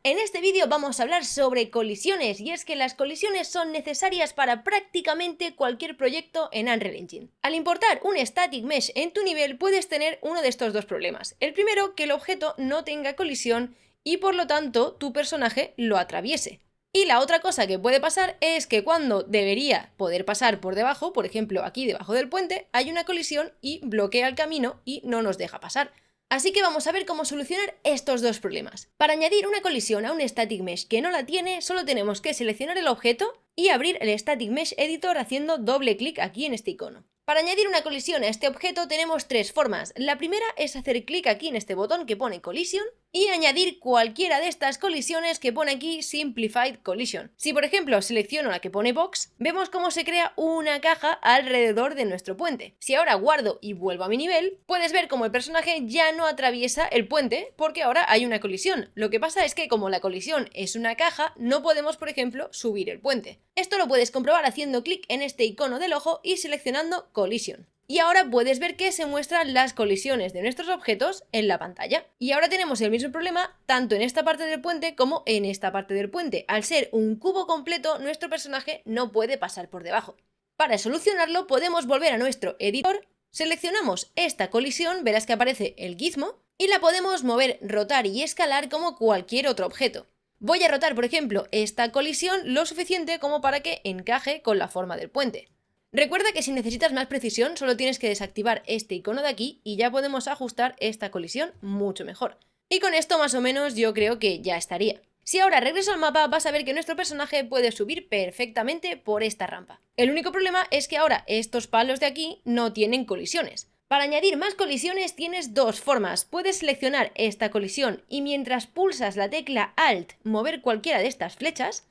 En este vídeo vamos a hablar sobre colisiones, y es que las colisiones son necesarias para prácticamente cualquier proyecto en Unreal Engine. Al importar un static mesh en tu nivel puedes tener uno de estos dos problemas. El primero, que el objeto no tenga colisión y por lo tanto tu personaje lo atraviese. Y la otra cosa que puede pasar es que cuando debería poder pasar por debajo, por ejemplo aquí debajo del puente, hay una colisión y bloquea el camino y no nos deja pasar. Así que vamos a ver cómo solucionar estos dos problemas. Para añadir una colisión a un static mesh que no la tiene, solo tenemos que seleccionar el objeto y abrir el static mesh editor haciendo doble clic aquí en este icono. Para añadir una colisión a este objeto tenemos tres formas. La primera es hacer clic aquí en este botón que pone Collision y añadir cualquiera de estas colisiones que pone aquí Simplified Collision. Si por ejemplo selecciono la que pone Box, vemos cómo se crea una caja alrededor de nuestro puente. Si ahora guardo y vuelvo a mi nivel, puedes ver cómo el personaje ya no atraviesa el puente porque ahora hay una colisión. Lo que pasa es que como la colisión es una caja, no podemos por ejemplo subir el puente. Esto lo puedes comprobar haciendo clic en este icono del ojo y seleccionando Collision. Y ahora puedes ver que se muestran las colisiones de nuestros objetos en la pantalla. Y ahora tenemos el mismo problema tanto en esta parte del puente como en esta parte del puente. Al ser un cubo completo, nuestro personaje no puede pasar por debajo. Para solucionarlo podemos volver a nuestro editor, seleccionamos esta colisión, verás que aparece el gizmo, y la podemos mover, rotar y escalar como cualquier otro objeto. Voy a rotar, por ejemplo, esta colisión lo suficiente como para que encaje con la forma del puente. Recuerda que si necesitas más precisión solo tienes que desactivar este icono de aquí y ya podemos ajustar esta colisión mucho mejor. Y con esto más o menos yo creo que ya estaría. Si ahora regreso al mapa vas a ver que nuestro personaje puede subir perfectamente por esta rampa. El único problema es que ahora estos palos de aquí no tienen colisiones. Para añadir más colisiones tienes dos formas. Puedes seleccionar esta colisión y mientras pulsas la tecla Alt mover cualquiera de estas flechas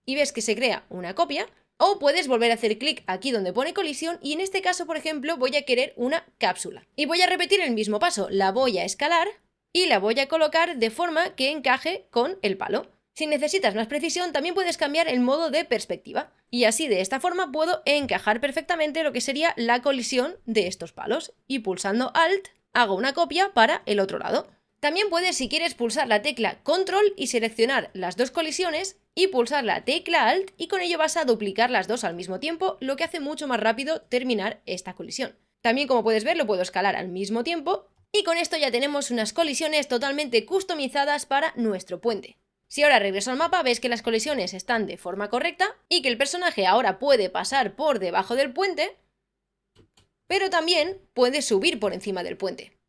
y ves que se crea una copia, o puedes volver a hacer clic aquí donde pone colisión y en este caso por ejemplo voy a querer una cápsula. Y voy a repetir el mismo paso, la voy a escalar y la voy a colocar de forma que encaje con el palo. Si necesitas más precisión también puedes cambiar el modo de perspectiva y así de esta forma puedo encajar perfectamente lo que sería la colisión de estos palos y pulsando Alt hago una copia para el otro lado. También puedes, si quieres, pulsar la tecla Control y seleccionar las dos colisiones y pulsar la tecla Alt y con ello vas a duplicar las dos al mismo tiempo, lo que hace mucho más rápido terminar esta colisión. También, como puedes ver, lo puedo escalar al mismo tiempo y con esto ya tenemos unas colisiones totalmente customizadas para nuestro puente. Si ahora regreso al mapa ves que las colisiones están de forma correcta y que el personaje ahora puede pasar por debajo del puente, pero también puede subir por encima del puente.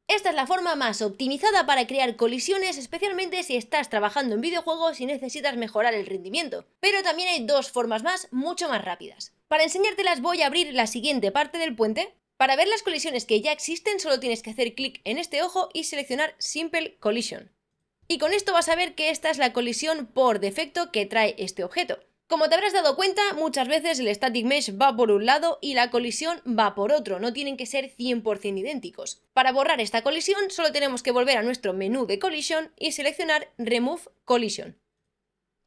Esta es la forma más optimizada para crear colisiones, especialmente si estás trabajando en videojuegos y necesitas mejorar el rendimiento. Pero también hay dos formas más, mucho más rápidas. Para enseñártelas voy a abrir la siguiente parte del puente. Para ver las colisiones que ya existen solo tienes que hacer clic en este ojo y seleccionar Simple Collision. Y con esto vas a ver que esta es la colisión por defecto que trae este objeto. Como te habrás dado cuenta, muchas veces el static mesh va por un lado y la colisión va por otro, no tienen que ser 100% idénticos. Para borrar esta colisión solo tenemos que volver a nuestro menú de Collision y seleccionar Remove Collision.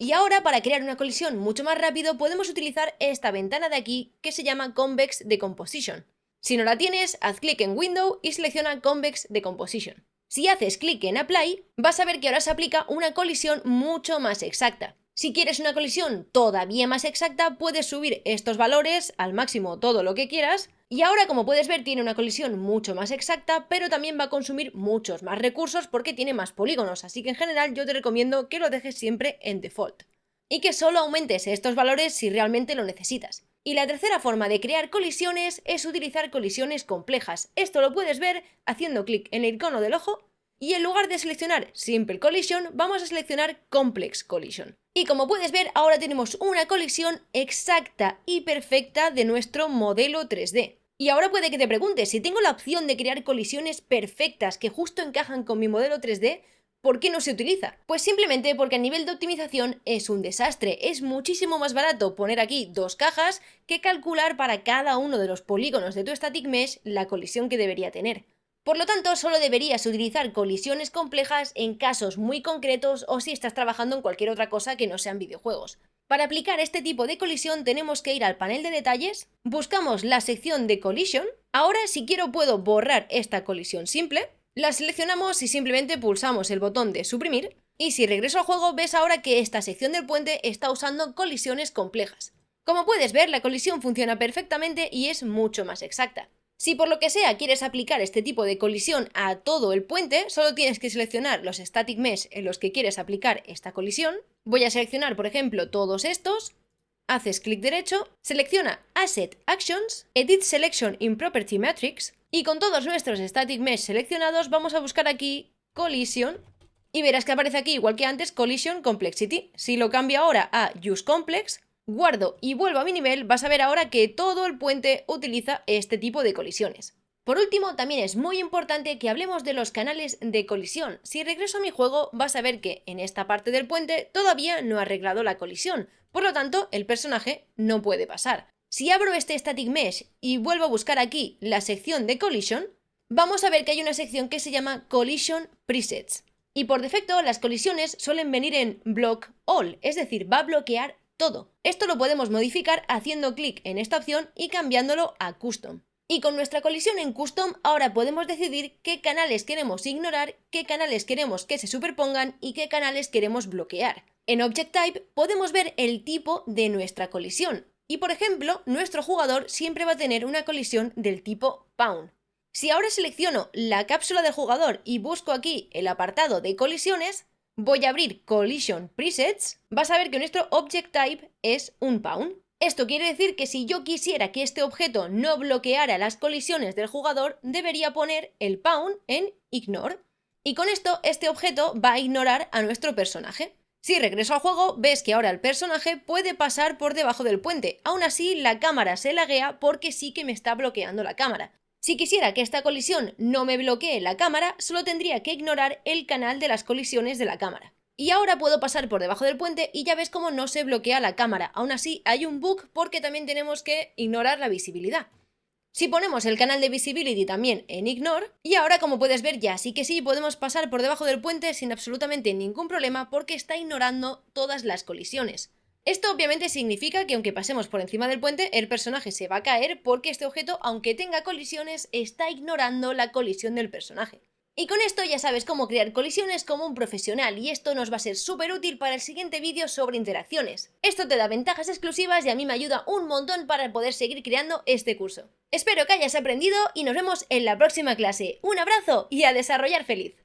Y ahora para crear una colisión mucho más rápido podemos utilizar esta ventana de aquí que se llama Convex Decomposition. Si no la tienes, haz clic en Window y selecciona Convex Decomposition. Si haces clic en Apply, vas a ver que ahora se aplica una colisión mucho más exacta. Si quieres una colisión todavía más exacta, puedes subir estos valores al máximo todo lo que quieras. Y ahora, como puedes ver, tiene una colisión mucho más exacta, pero también va a consumir muchos más recursos porque tiene más polígonos. Así que en general yo te recomiendo que lo dejes siempre en default. Y que solo aumentes estos valores si realmente lo necesitas. Y la tercera forma de crear colisiones es utilizar colisiones complejas. Esto lo puedes ver haciendo clic en el icono del ojo y en lugar de seleccionar Simple Collision vamos a seleccionar Complex Collision. Y como puedes ver ahora tenemos una colisión exacta y perfecta de nuestro modelo 3D. Y ahora puede que te preguntes, si tengo la opción de crear colisiones perfectas que justo encajan con mi modelo 3D, ¿por qué no se utiliza? Pues simplemente porque a nivel de optimización es un desastre. Es muchísimo más barato poner aquí dos cajas que calcular para cada uno de los polígonos de tu static mesh la colisión que debería tener. Por lo tanto, solo deberías utilizar colisiones complejas en casos muy concretos o si estás trabajando en cualquier otra cosa que no sean videojuegos. Para aplicar este tipo de colisión tenemos que ir al panel de detalles, buscamos la sección de Collision. Ahora, si quiero, puedo borrar esta colisión simple. La seleccionamos y simplemente pulsamos el botón de suprimir Y si regreso al juego, ves ahora que esta sección del puente está usando colisiones complejas. Como puedes ver, la colisión funciona perfectamente y es mucho más exacta. Si por lo que sea quieres aplicar este tipo de colisión a todo el puente, solo tienes que seleccionar los static mesh en los que quieres aplicar esta colisión. Voy a seleccionar, por ejemplo, todos estos. Haces clic derecho, selecciona Asset Actions, Edit Selection in Property Matrix y con todos nuestros static mesh seleccionados vamos a buscar aquí Collision y verás que aparece aquí igual que antes Collision Complexity. Si lo cambio ahora a Use Complex, guardo y vuelvo a mi nivel, vas a ver ahora que todo el puente utiliza este tipo de colisiones. Por último, también es muy importante que hablemos de los canales de colisión. Si regreso a mi juego, vas a ver que en esta parte del puente todavía no ha arreglado la colisión, por lo tanto, el personaje no puede pasar. Si abro este Static Mesh y vuelvo a buscar aquí la sección de Collision, vamos a ver que hay una sección que se llama Collision Presets. Y por defecto, las colisiones suelen venir en Block All, es decir, va a bloquear todo. Esto lo podemos modificar haciendo clic en esta opción y cambiándolo a Custom. Y con nuestra colisión en Custom ahora podemos decidir qué canales queremos ignorar, qué canales queremos que se superpongan y qué canales queremos bloquear. En Object Type podemos ver el tipo de nuestra colisión. Y por ejemplo, nuestro jugador siempre va a tener una colisión del tipo Pound. Si ahora selecciono la cápsula del jugador y busco aquí el apartado de colisiones, voy a abrir Collision Presets, vas a ver que nuestro Object Type es un Pound. Esto quiere decir que si yo quisiera que este objeto no bloqueara las colisiones del jugador, debería poner el Pound en Ignore. Y con esto, este objeto va a ignorar a nuestro personaje. Si regreso al juego, ves que ahora el personaje puede pasar por debajo del puente. Aún así, la cámara se laguea porque sí que me está bloqueando la cámara. Si quisiera que esta colisión no me bloquee la cámara, solo tendría que ignorar el canal de las colisiones de la cámara. Y ahora puedo pasar por debajo del puente y ya ves cómo no se bloquea la cámara. Aún así, hay un bug porque también tenemos que ignorar la visibilidad. Si ponemos el canal de Visibility también en Ignore, y ahora como puedes ver ya sí que sí podemos pasar por debajo del puente sin absolutamente ningún problema porque está ignorando todas las colisiones. Esto obviamente significa que aunque pasemos por encima del puente, el personaje se va a caer porque este objeto, aunque tenga colisiones, está ignorando la colisión del personaje. Y con esto ya sabes cómo crear colisiones como un profesional y esto nos va a ser súper útil para el siguiente vídeo sobre interacciones. Esto te da ventajas exclusivas y a mí me ayuda un montón para poder seguir creando este curso. Espero que hayas aprendido y nos vemos en la próxima clase. Un abrazo y a desarrollar feliz.